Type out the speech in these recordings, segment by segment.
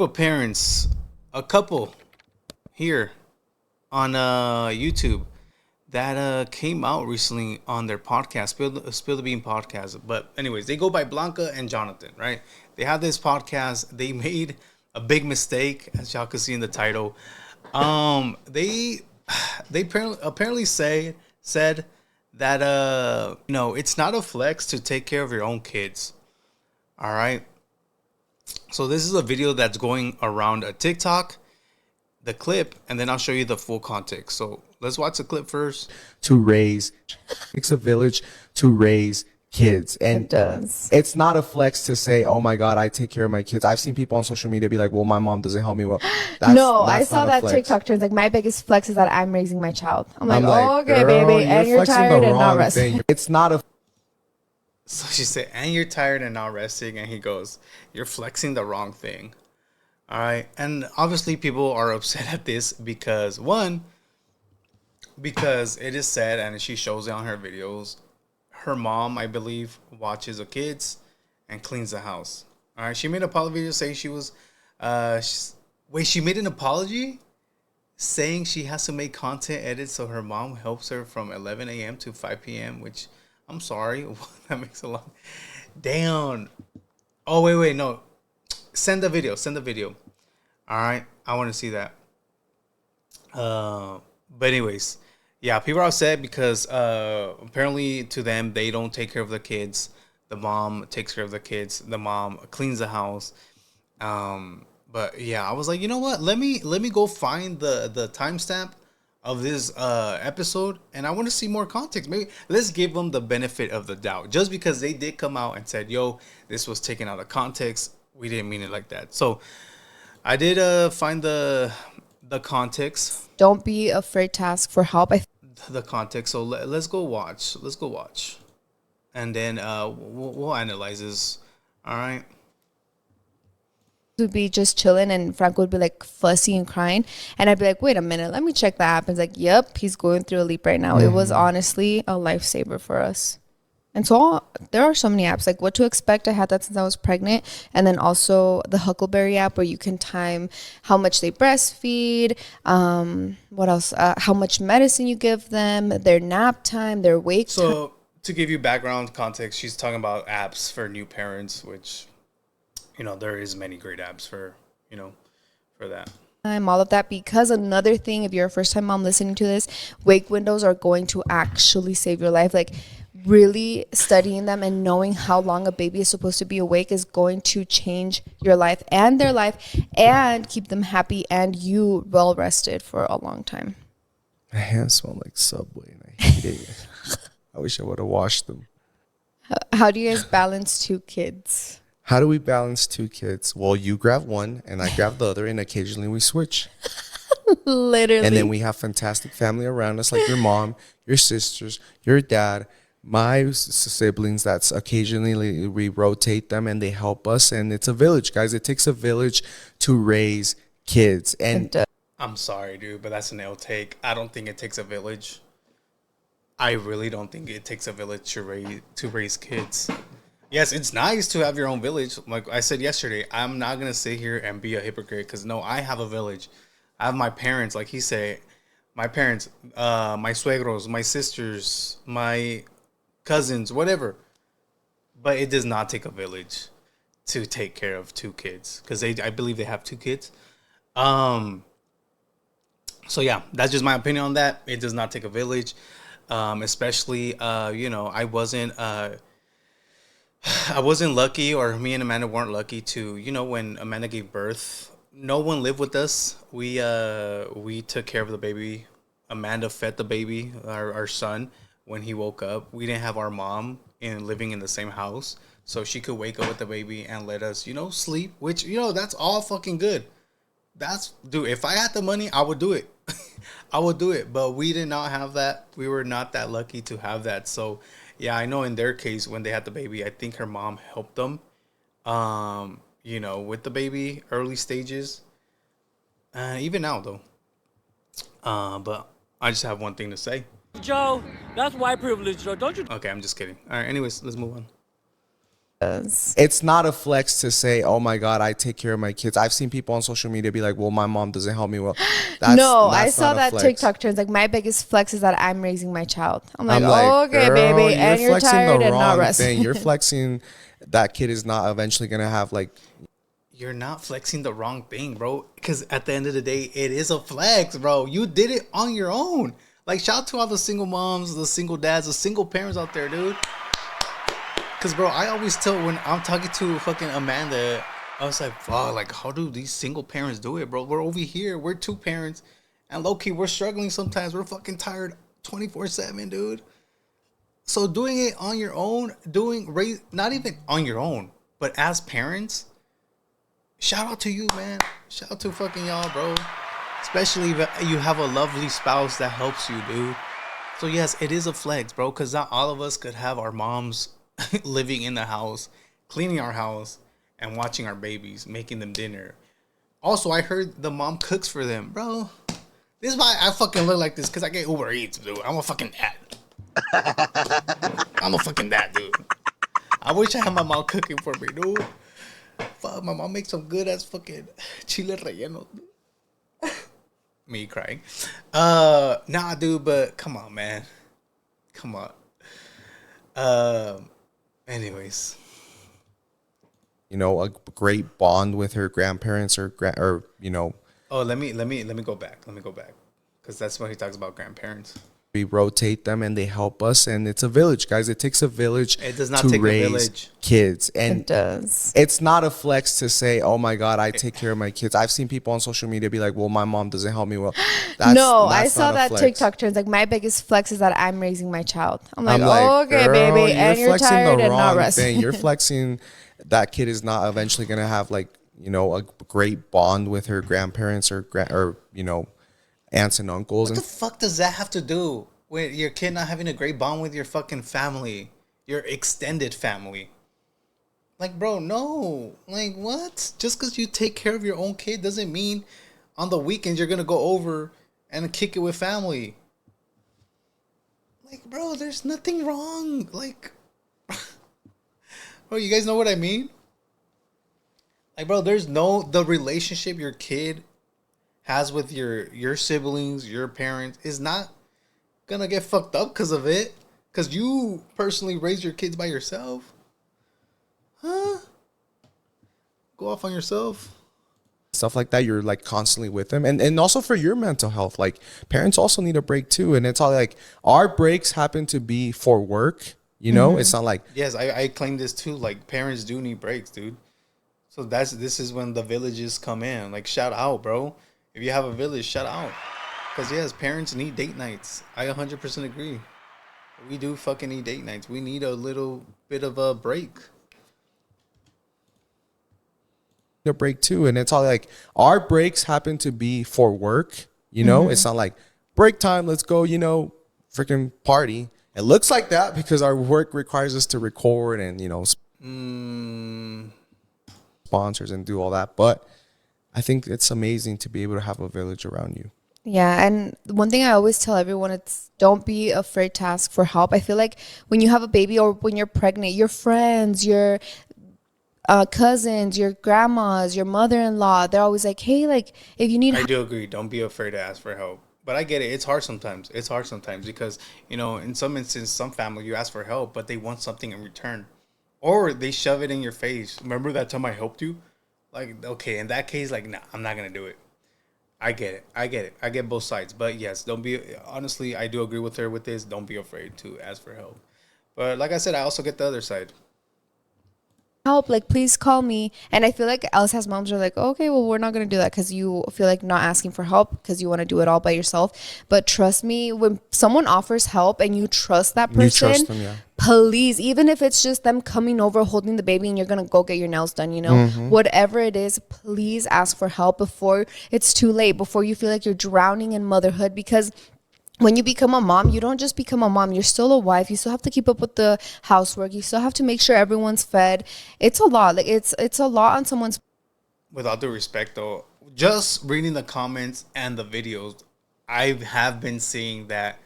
But parents, a couple here on YouTube that came out recently on their podcast, Spill the Bean podcast. But anyways, they go by Blanca and Jonathan, right? They have this podcast. They made a big mistake, as y'all can see in the title. They apparently said that it's not a flex to take care of your own kids. All right. So this is a video that's going around a TikTok, the clip, and then I'll show you the full context. So let's watch the clip first. To raise, it takes a village to raise kids, and It does. it's not a flex to say, "Oh my God, I take care of my kids." I've seen people on social media be like, "Well, my mom doesn't help me well." I saw not a that flex. TikTok trend. Like, my biggest flex is that I'm raising my child. I'm like, okay, "Girl, baby, and you're flexing tired the and not wrong resting. thing." It's not a So she said, and you're tired and not resting. And he goes, you're flexing the wrong thing. All right. And obviously people are upset at this because it is said, and she shows it on her videos, her mom, I believe, watches the kids and cleans the house. All right. She made an apology video saying she was, she made an apology saying she has to make content edits so her mom helps her from 11 a.m. to 5 p.m., which I'm sorry. That makes a lot. Damn. Oh, wait. No. Send the video. All right. I want to see that. But anyways, yeah, people are upset because apparently to them, they don't take care of the kids. The mom takes care of the kids. The mom cleans the house. But yeah, I was like, you know what? Let me go find the timestamp of this episode, and I want to see more context. Maybe let's give them the benefit of the doubt. Just because they did come out and said, yo, this was taken out of context, we didn't mean it like that. So I did find the context. Don't be afraid to ask for help. The context. So let's go watch. And then we'll analyze this. All right. Would be just chilling, and Franco would be like fussy and crying, and I'd be like, wait a minute, let me check that app. And it's like, yep, he's going through a leap right now. It was honestly a lifesaver for us. And so there are so many apps, like What to Expect. I had that since I was pregnant. And then also the Huckleberry app, where you can time how much they breastfeed, what else, how much medicine you give them, their nap time, their wake time. So to give you background context, she's talking about apps for new parents, which there is many great apps for that. All of that, because another thing, if you're a first time mom listening to this, wake windows are going to actually save your life. Like, really studying them and knowing how long a baby is supposed to be awake is going to change your life and their life, and keep them happy and you well rested for a long time. My hands smell like Subway, and I hate it. I wish I would have washed them. How do you guys balance two kids? How do we balance two kids? Well, you grab one and I grab the other, and occasionally we switch. Literally. And then we have fantastic family around us, like your mom, your sisters, your dad, my siblings. That's occasionally we rotate them and they help us. And it's a village, guys. It takes a village to raise kids. And I'm sorry, dude, but that's an L take. I don't think it takes a village. I really don't think it takes a village to raise kids. Yes, it's nice to have your own village. Like I said yesterday, I'm not going to sit here and be a hypocrite because, no, I have a village. I have my parents, like he said, my parents, my suegros, my sisters, my cousins, whatever. But it does not take a village to take care of two kids because I believe they have two kids. So, yeah, that's just my opinion on that. It does not take a village, especially, I wasn't lucky, or me and Amanda weren't lucky to, when Amanda gave birth, no one lived with us. We took care of the baby. Amanda fed the baby, our son, when he woke up. We didn't have our mom living in the same house, so she could wake up with the baby and let us, sleep, which, that's all fucking good. Dude, if I had the money, I would do it. I would do it, but we did not have that. We were not that lucky to have that. So, yeah, I know in their case, when they had the baby, I think her mom helped them, with the baby, early stages. Even now, though. But I just have one thing to say. Joe, that's white privilege, Joe. Don't you? Okay, I'm just kidding. All right, anyways, let's move on. Yes. It's not a flex to say, "Oh my God, I take care of my kids." I've seen people on social media be like, "Well, my mom doesn't help me well." No, I That's saw not a that flex. TikTok trends. Like, my biggest flex is that I'm raising my child. I'm like, I'm like, oh, okay, girl, baby, you're and you're flexing the tired and not wrong thing. resting. You're flexing that kid is not eventually gonna have like. You're not flexing the wrong thing, bro. Because at the end of the day, it is a flex, bro. You did it on your own. Like, shout out to all the single moms, the single dads, the single parents out there, dude. Because, bro, I always tell when I'm talking to fucking Amanda, I was like, fuck, like, how do these single parents do it, bro? We're over here. We're two parents. And low-key, we're struggling sometimes. We're fucking tired 24/7, dude. So doing it on your own, not even on your own, but as parents, shout out to you, man. Shout out to fucking y'all, bro. Especially if you have a lovely spouse that helps you, dude. So yes, it is a flex, bro, because not all of us could have our moms living in the house, cleaning our house, and watching our babies, making them dinner. Also, I heard the mom cooks for them, bro. This is why I fucking look like this, because I get Uber Eats, dude. I'm a fucking dad. I'm a fucking dad, dude. I wish I had my mom cooking for me, dude. Fuck, my mom makes some good ass fucking chile relleno. Me crying. Nah, dude, but come on, man. Come on. Anyways. A great bond with her grandparents or Oh, let me go back. Let me go back, because that's when he talks about grandparents. we rotate them and they help us, and it's a village, guys. It takes a village. It does not to take a raise village. kids, and It does. it's not a flex to say, "Oh my God, I take care of my kids." I've seen people on social media be like, "Well, my mom doesn't help me well." No, I that's saw not a that flex. TikTok trends. Like, my biggest flex is that I'm raising my child. I'm like, I'm like, oh, okay, girl, baby, and you're flexing tired the and not wrong resting. thing. You're flexing that kid is not eventually gonna have like a great bond with her grandparents or aunts and uncles. What the And fuck does that have to do with your kid not having a great bond with your fucking family, your extended family? Like, bro, no. Like, what? Just because you take care of your own kid doesn't mean on the weekends you're gonna go over and kick it with family. Like, bro, there's nothing wrong. Like, bro, you guys know what I mean? Like, bro, the relationship your kid has with your siblings, your parents, is not gonna get fucked up because of it. Because you personally raise your kids by yourself. Huh? Go off on yourself. stuff like that, you're like constantly with them, and also for your mental health, like parents also need a break too. And it's all like our breaks happen to be for work, it's not like Yes, I claim this too. Like, parents do need breaks, dude. So this is when the villages come in. Like, shout out, bro. If you have a village, shout out. Because yes, parents need date nights. I 100% agree. We do fucking need date nights. We need a little bit of a break. a break too. And it's all like our breaks happen to be for work, it's not like break time, let's go, freaking party. It looks like that because our work requires us to record and sponsors and do all that. But I think it's amazing to be able to have a village around you. Yeah, and one thing I always tell everyone, it's don't be afraid to ask for help. I feel like when you have a baby or when you're pregnant, your friends, your cousins, your grandmas, your mother-in-law, they're always like, hey, like, if you need I do agree. Don't be afraid to ask for help. But I get it. It's hard sometimes. It's hard sometimes because, in some instances, some family, you ask for help, but they want something in return. Or they shove it in your face. Remember that time I helped you? Like, okay, in that case, like, nah, I'm not going to do it. I get it. I get it. I get both sides. But yes, don't be, honestly, I do agree with her with this. Don't be afraid to ask for help. But like I said, I also get the other side. help, like, please call me. And I feel like Elsa's moms are like, okay, well, we're not going to do that because you feel like not asking for help because you want to do it all by yourself. But trust me, when someone offers help and you trust that person, You trust them, yeah. please, even if it's just them coming over holding the baby and you're going to go get your nails done, whatever it is, please ask for help before it's too late, before you feel like you're drowning in motherhood. Because when you become a mom, you don't just become a mom. You're still a wife. You still have to keep up with the housework. You still have to make sure everyone's fed. It's a lot. Like, it's a lot on someone's. Without due respect, though, just reading the comments and the videos, I have been seeing that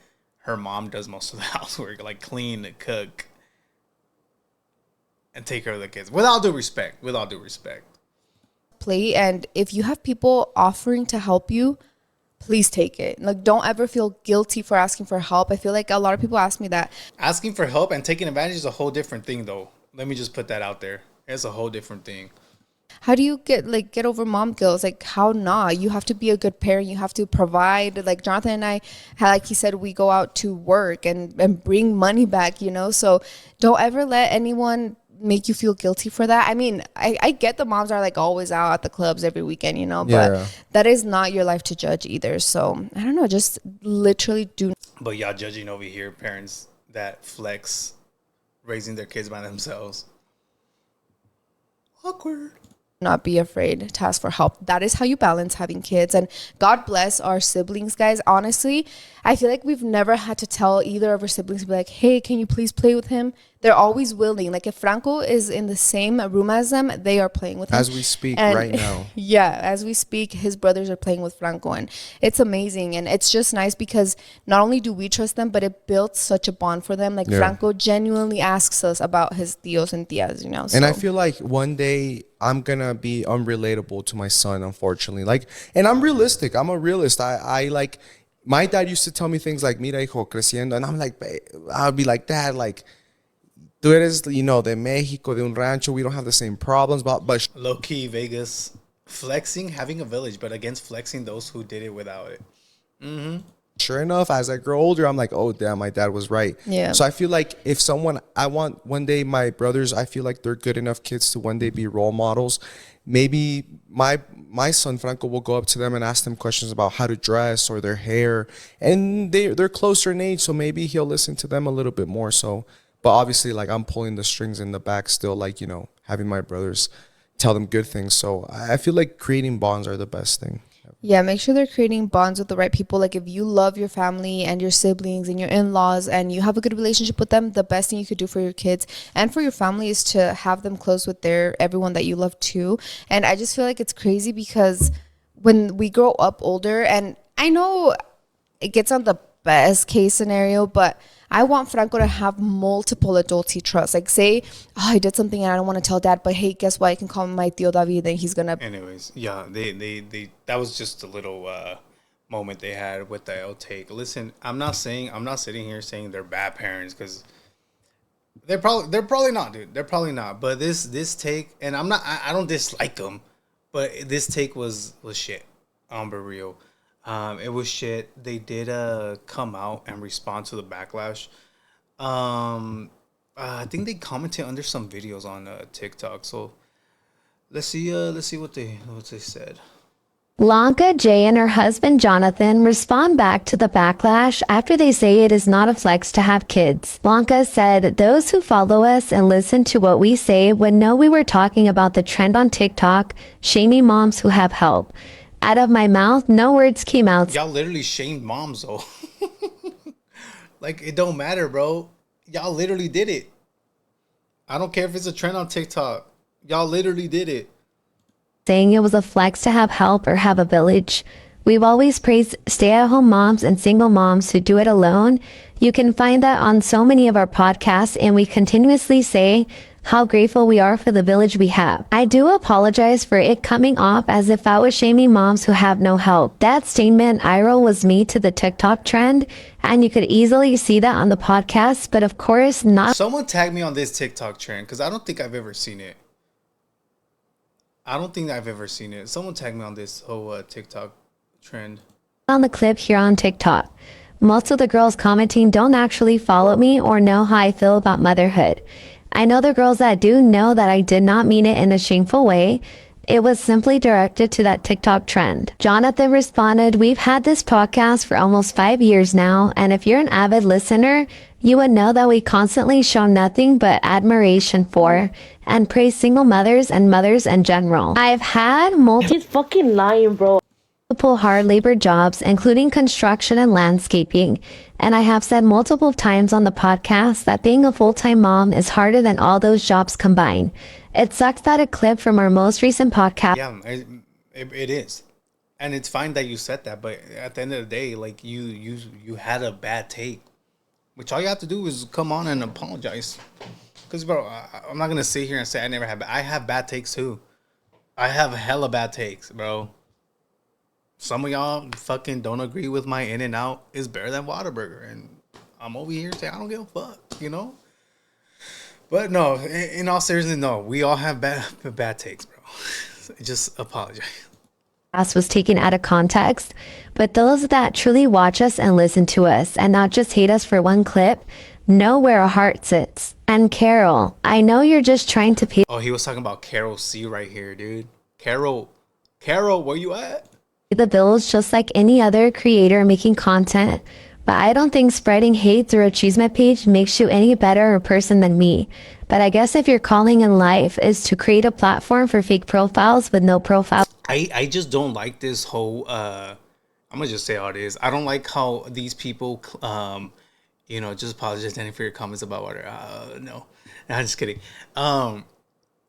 her mom does most of the housework, like clean, cook. and take care of the kids. With all due respect. Play, and if you have people offering to help you, please take it. Like, don't ever feel guilty for asking for help. I feel like a lot of people ask me that. Asking for help and taking advantage is a whole different thing, though. Let me just put that out there. It's a whole different thing. How do you get over mom guilt? Like, how not? You have to be a good parent. You have to provide. Like Jonathan and I, like he said, we go out to work and bring money back, you know? So don't ever let anyone make you feel guilty for that. I mean, I get the moms are like always out at the clubs every weekend, you know, but that is not your life to judge either. So I don't know, just literally do. But y'all judging over here parents that flex raising their kids by themselves. Awkward. Not be afraid to ask for help. That is how you balance having kids. And God bless our siblings, guys. Honestly, I feel like we've never had to tell either of our siblings to be like, hey, can you please play with him? They're always willing. Like if Franco is in the same room as them, they are playing with him. As we speak right now. Yeah, as we speak, his brothers are playing with Franco. And it's amazing. And it's just nice because not only do we trust them, but it built such a bond for them. Like Franco genuinely asks us about his tios and tias, you know. So. And I feel like one day I'm gonna be unrelatable to my son, unfortunately. Like, and I'm realistic. I'm a realist. I like, my dad used to tell me things like, mira hijo, creciendo. And I'm like, I'll be like, Dad, like, tú eres, you know, de Mexico, de un rancho. We don't have the same problems. But low key Vegas flexing, having a village, but against flexing those who did it without it. Mm-hmm. Sure enough, as I grow older, I'm like, oh, damn, my dad was right. Yeah. So I feel like if someone, I want one day my brothers, I feel like they're good enough kids to one day be role models. Maybe my son Franco will go up to them and ask them questions about how to dress or their hair. And they're closer in age, so maybe he'll listen to them a little bit more. So, but obviously, like, I'm pulling the strings in the back still, like, you know, having my brothers tell them good things. So I feel like creating bonds are the best thing. Yeah, make sure they're creating bonds with the right people. Like if you love your family and your siblings and your in-laws and you have a good relationship with them, the best thing you could do for your kids and for your family is to have them close with everyone that you love too. And I just feel like it's crazy because when we grow up older, and I know it gets on the best case scenario, but I want Franco to have multiple adults he trusts. Like say, oh, I did something and I don't want to tell dad, but hey, guess what? I can call my tío David and he's gonna. Anyways, yeah, they that was just a little moment they had with the L take. Listen, I'm not sitting here saying they're bad parents because they're probably not, dude. They're probably not. But this take, and I don't dislike them, but this take was shit. I'm be real. It was shit. They did come out and respond to the backlash. I think they commented under some videos on TikTok. So let's see what they said. Blanca, Jay, and her husband Jonathan respond back to the backlash after they say it is not a flex to have kids. Blanca said, "Those who follow us and listen to what we say would know we were talking about the trend on TikTok, shaming moms who have help. Out of my mouth, no words came out." Y'all literally shamed moms, though. Like, it don't matter, bro. Y'all literally did it. I don't care if it's a trend on TikTok. Y'all literally did it. Saying it was a flex to have help or have a village. We've always praised stay-at-home moms and single moms who do it alone. You can find that on so many of our podcasts, and we continuously say how grateful we are for the village we have. I do apologize for it coming off as if I was shaming moms who have no help. That statement viral was me to the TikTok trend, and you could easily see that on the podcast, but of course not. Someone tag me on this TikTok trend because I don't think I've ever seen it. Someone tag me on this whole TikTok trend. On the clip here on TikTok. Most of the girls commenting don't actually follow me or know how I feel about motherhood. I know the girls that do know that I did not mean it in a shameful way. It was simply directed to that TikTok trend. Jonathan responded, "We've had this podcast for almost 5 years now, and if you're an avid listener, you would know that we constantly show nothing but admiration for and praise single mothers and mothers in general. I've had He's fucking lying, bro. multiple hard labor jobs, including construction and landscaping. And I have said multiple times on the podcast that being a full-time mom is harder than all those jobs combined. It sucks that a clip from our most recent podcast." Yeah, it is. And it's fine that you said that, but at the end of the day, like you had a bad take. Which all you have to do is come on and apologize. Because, bro, I'm not going to sit here and say I never have. I have bad takes, too. I have hella bad takes, bro. Some of y'all fucking don't agree with my In-N-Out is better than Whataburger. And I'm over here saying I don't give a fuck, you know? But no, in all seriousness, no. We all have bad takes, bro. Just apologize. Was taken out of context, but those that truly watch us and listen to us and not just hate us for one clip know where our heart sits. And Carol, I know you're just trying to pay Oh, he was talking about Carol C right here, dude. Carol, where you at? the bills just like any other creator making content, but I don't think spreading hate through a Cheeseme page makes you any better a person than me. But I guess if your calling in life is to create a platform for fake profiles with no profile. I just don't like this whole I'm gonna just say how it is. I don't like how these people you know, just apologize Danny for your comments about water. No, I'm just kidding.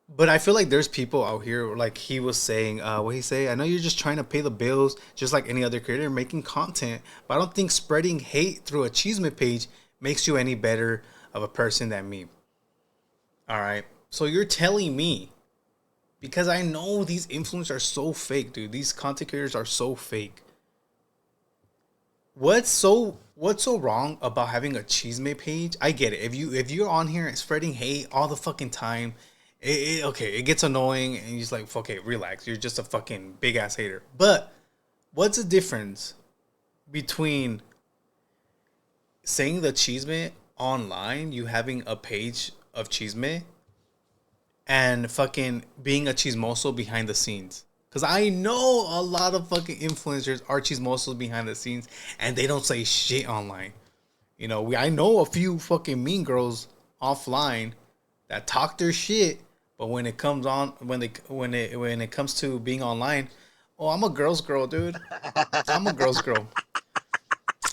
But I feel like there's people out here, like he was saying, what he say? I know you're just trying to pay the bills, just like any other creator making content. But I don't think spreading hate through a Cheeseme page makes you any better of a person than me. All right. So you're telling me, because I know these influencers are so fake, dude. These content creators are so fake. What's so wrong about having a Cheeseme page? I get it. If you're on here and spreading hate all the fucking time, okay, it gets annoying and you're just like, okay, relax. You're just a fucking big ass hater. But what's the difference between saying the Cheeseme online, you having a page of Cheeseme, and fucking being a chismoso behind the scenes? Because I know a lot of fucking influencers are chismosos behind the scenes and they don't say shit online. You know, I know a few fucking mean girls offline that talk their shit, but when it comes on, when it comes to being online, oh, I'm a girl's girl, dude. I'm a girl's girl.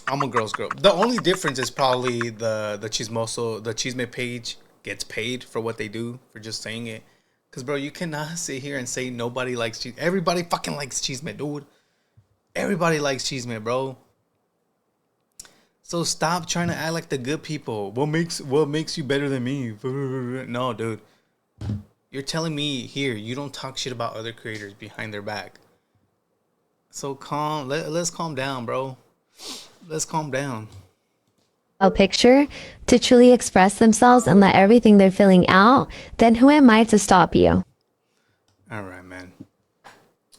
I'm a girl's girl. The only difference is probably the chismoso, the Cheeseme page gets paid for what they do for just saying it. Cause bro, you cannot sit here and say nobody likes cheese. Everybody fucking likes Cheeseme, dude. Everybody likes Cheeseme, bro. So stop trying to act like the good people. What makes you better than me? No, dude. You're telling me here you don't talk shit about other creators behind their back. So let's calm down, bro. Let's calm down. A picture to truly express themselves and let everything they're feeling out, then who am I to stop you? All right, man.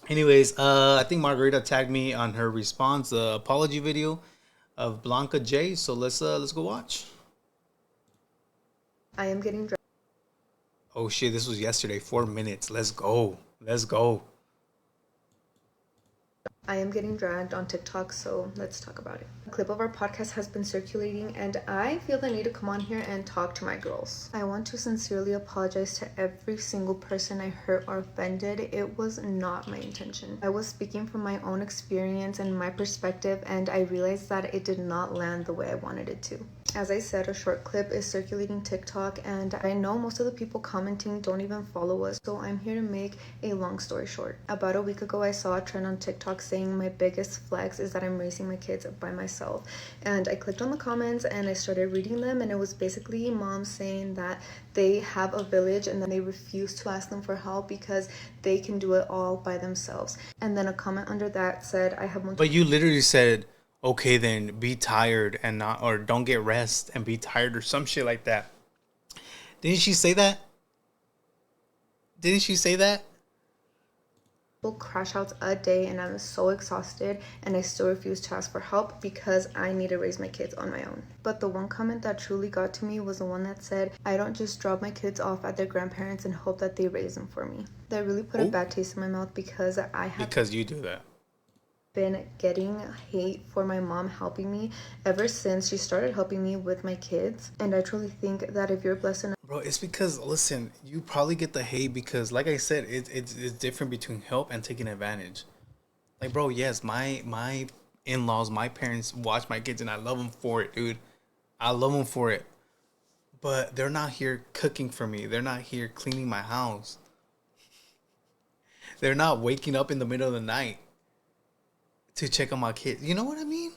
Anyways, I think Margarita tagged me on her response, apology video of Blanca J. So let's go watch. I am getting dressed. Oh shit, this was yesterday. 4 minutes. Let's go. Let's go. I am getting dragged on TikTok, so let's talk about it. A clip of our podcast has been circulating, and I feel the need to come on here and talk to my girls. I want to sincerely apologize to every single person I hurt or offended. It was not my intention. I was speaking from my own experience and my perspective, and I realized that it did not land the way I wanted it to. As I said, a short clip is circulating TikTok, and I know most of the people commenting don't even follow us, so I'm here to make a long story short. About a week ago, I saw a trend on TikTok saying my biggest flex is that I'm raising my kids by myself. And I clicked on the comments and I started reading them, and it was basically moms saying that they have a village and then they refuse to ask them for help because they can do it all by themselves. And then a comment under that said, I have one. But you literally said, okay, then be tired and not, or don't get rest and be tired or some shit like that. Didn't she say that? Didn't she say that? Crash outs a day, and I'm so exhausted, and I still refuse to ask for help because I need to raise my kids on my own. But the one comment that truly got to me was the one that said, I don't just drop my kids off at their grandparents and hope that they raise them for me. That really put a bad taste in my mouth because because you do that. Been getting hate for my mom helping me ever since she started helping me with my kids. And I truly think that if you're blessed enough, bro, it's because, listen, you probably get the hate because, like I said, it's different between help and taking advantage. Like, bro, yes, my in-laws, my parents watch my kids and I love them for it, dude. I love them for it. But they're not here cooking for me. They're not here cleaning my house. They're not waking up in the middle of the night to check on my kids. You know what I mean?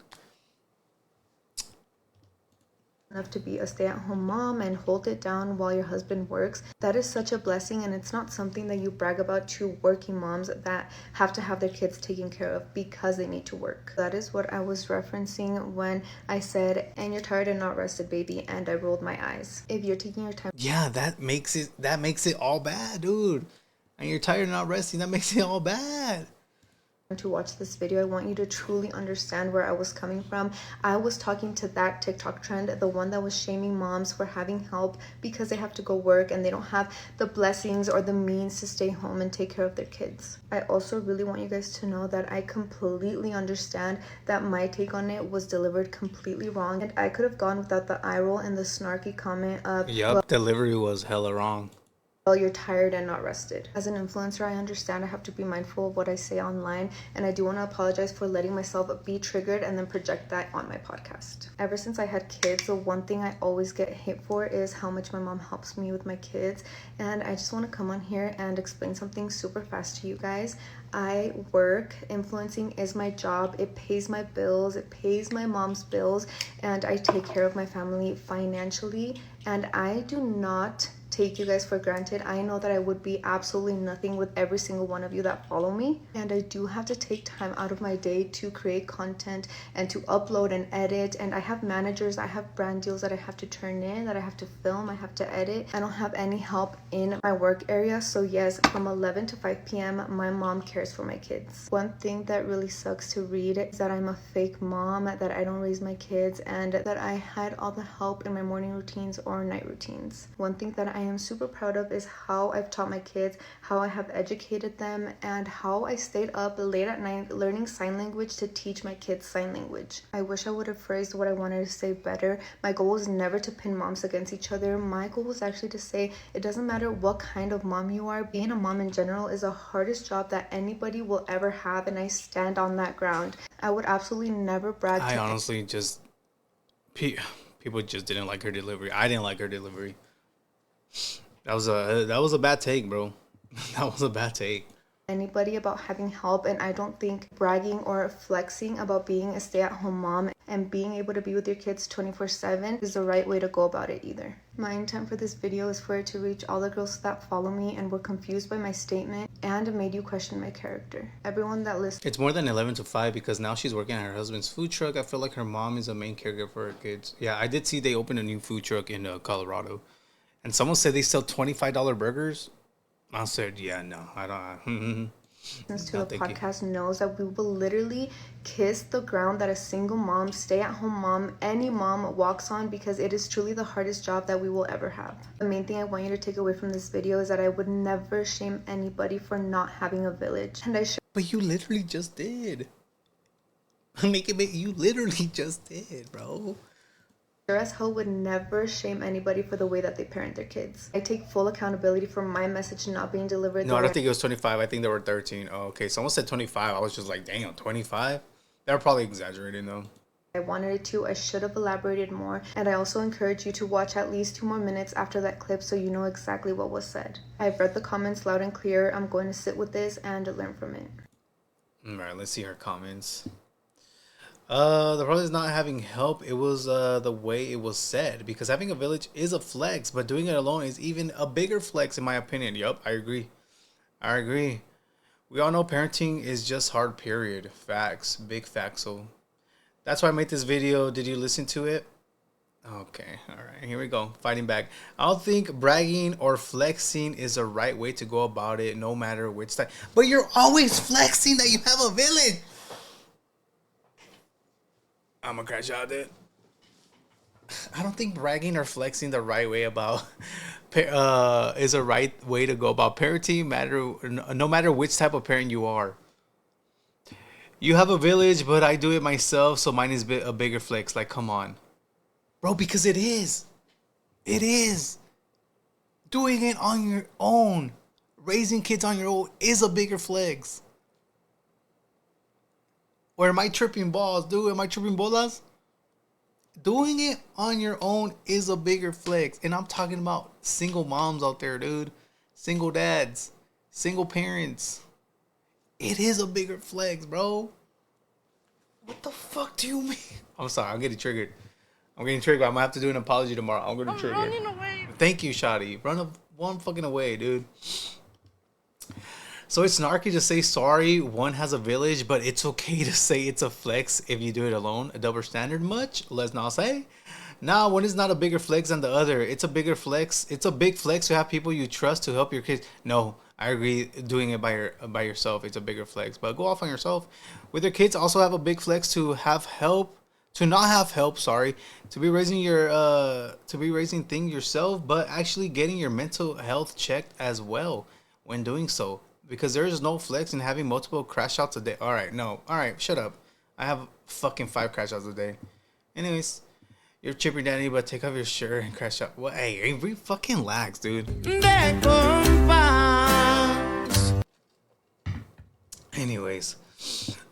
enough to be a stay-at-home mom and hold it down while your husband works. That is such a blessing, and it's not something that you brag about to working moms that have to have their kids taken care of because they need to work. That is what I was referencing when I said, and you're tired and not rested, baby, and I rolled my eyes. If you're taking your time, Yeah, that makes it all bad, dude. And you're tired and not resting, that makes it all bad. to watch this video, I want you to truly understand where I was coming from. I was talking to that TikTok trend, the one that was shaming moms for having help because they have to go work and they don't have the blessings or the means to stay home and take care of their kids. I also really want you guys to know that I completely understand that my take on it was delivered completely wrong, and I could have gone without the eye roll and the snarky comment of, Yup, delivery was hella wrong. well, you're tired and not rested. As an influencer, I understand I have to be mindful of what I say online, and I do want to apologize for letting myself be triggered and then project that on my podcast. Ever since I had kids, the one thing I always get hit for is how much my mom helps me with my kids, and I just want to come on here and explain something super fast to you guys. I work, influencing is my job, it pays my bills, it pays my mom's bills, and I take care of my family financially, and I do not take you guys for granted. I know that I would be absolutely nothing with every single one of you that follow me, and I do have to take time out of my day to create content and to upload and edit, and I have managers, I have brand deals that I have to turn in, that I have to film, I have to edit. I don't have any help in my work area, so yes, from 11 to 5 p.m. my mom cares for my kids. One thing that really sucks to read is that I'm a fake mom, that I don't raise my kids, and that I had all the help in my morning routines or night routines. One thing that I am super proud of is how I've taught my kids, how I have educated them, and how I stayed up late at night learning sign language to teach my kids sign language. I wish I would have phrased what I wanted to say better. My goal was never to pin moms against each other. My goal was actually to say it doesn't matter what kind of mom you are, being a mom in general is the hardest job that anybody will ever have, and I stand on that ground. I would absolutely never brag I to honestly just people just didn't like her delivery. I didn't like her delivery. That was a bad take, bro. That was a bad take. anybody about having help, and I don't think bragging or flexing about being a stay-at-home mom and being able to be with your kids 24/7 is the right way to go about it either. My intent for this video is for it to reach all the girls that follow me and were confused by my statement and made you question my character. Everyone that listens, It's more than 11 to 5 because now she's working at her husband's food truck. I feel like her mom is a main caregiver for her kids. Yeah, I did see they opened a new food truck in Colorado. And someone said they sell $25 burgers. I said, yeah, no, I don't. to the podcast knows that we will literally kiss the ground that a single mom, stay-at-home mom, any mom walks on, because it is truly the hardest job that we will ever have. The main thing I want you to take away from this video is that I would never shame anybody for not having a village. And But you literally just did. You literally just did, bro. sure as hell would never shame anybody for the way that they parent their kids. I take full accountability for my message not being delivered. No, I don't think it was 25. I think there were 13. Oh, okay. Someone said 25. I was just like, damn, 25? They were probably exaggerating, though. I wanted it to. I should have elaborated more, and I also encourage you to watch at least 2 more minutes after that clip so you know exactly what was said. I've read the comments loud and clear. I'm going to sit with this and learn from it. All right, let's see her comments. The problem is not having help. It was the way it was said, because having a village is a flex, but doing it alone is even a bigger flex, in my opinion. Yup, I agree. We all know parenting is just hard, period. Facts. Big facts. So that's why I made this video. Did you listen to it? Okay. All right. Here we go. Fighting back. I don't think bragging or flexing is the right way to go about it, no matter which time. But you're always flexing that you have a village. I'm gonna crash out it. I don't think bragging or flexing the right way about is a right way to go about parenting, no matter which type of parent you are. You have a village, but I do it myself, so mine is a bigger flex. Like, come on, bro, because it is. Doing it on your own, raising kids on your own is a bigger flex. Or am I tripping balls, dude? Am I tripping bolas? Doing it on your own is a bigger flex. And I'm talking about single moms out there, dude. Single dads. Single parents. It is a bigger flex, bro. What the fuck do you mean? I'm sorry, I'm getting triggered. I'm getting triggered. I'm gonna have to do an apology tomorrow. I'm gonna trigger. Running away. Thank you, Shotty. One fucking away, dude. So it's snarky to say sorry. One has a village, but it's okay to say it's a flex if you do it alone. A double standard much? Let's not say. Nah, one is not a bigger flex than the other. It's a bigger flex. It's a big flex to have people you trust to help your kids. No, I agree. Doing it by yourself, it's a bigger flex. But go off on yourself. With your kids, also have a big flex to have help. To not have help, sorry. To be raising things yourself, but actually getting your mental health checked as well when doing so. Because there is no flex in having multiple crash outs a day. Alright, no. Alright, shut up. I have fucking 5 crash outs a day. Anyways, you're chipper Danny, but take off your shirt and crash out. Well, hey, we fucking lags, dude. Anyways,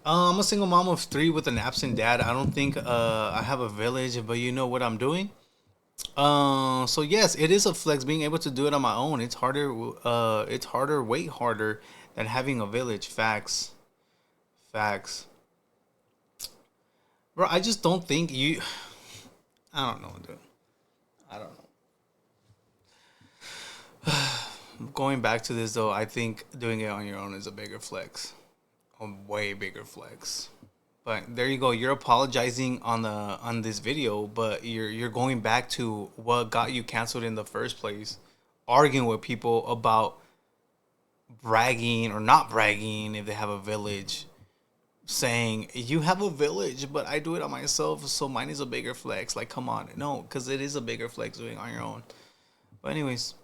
I'm a single mom of 3 with an absent dad. I don't think I have a village, but you know what I'm doing. So yes, it is a flex being able to do it on my own. It's harder. Way harder than having a village. Facts. Bro, I just don't think you. I don't know, dude. I don't know. Going back to this though, I think doing it on your own is a bigger flex, a way bigger flex. But there you go. You're apologizing on this video, but you're going back to what got you canceled in the first place, arguing with people about bragging or not bragging if they have a village, saying you have a village, but I do it on myself, so mine is a bigger flex. Like, come on, no, because it is a bigger flex doing it on your own. But anyways.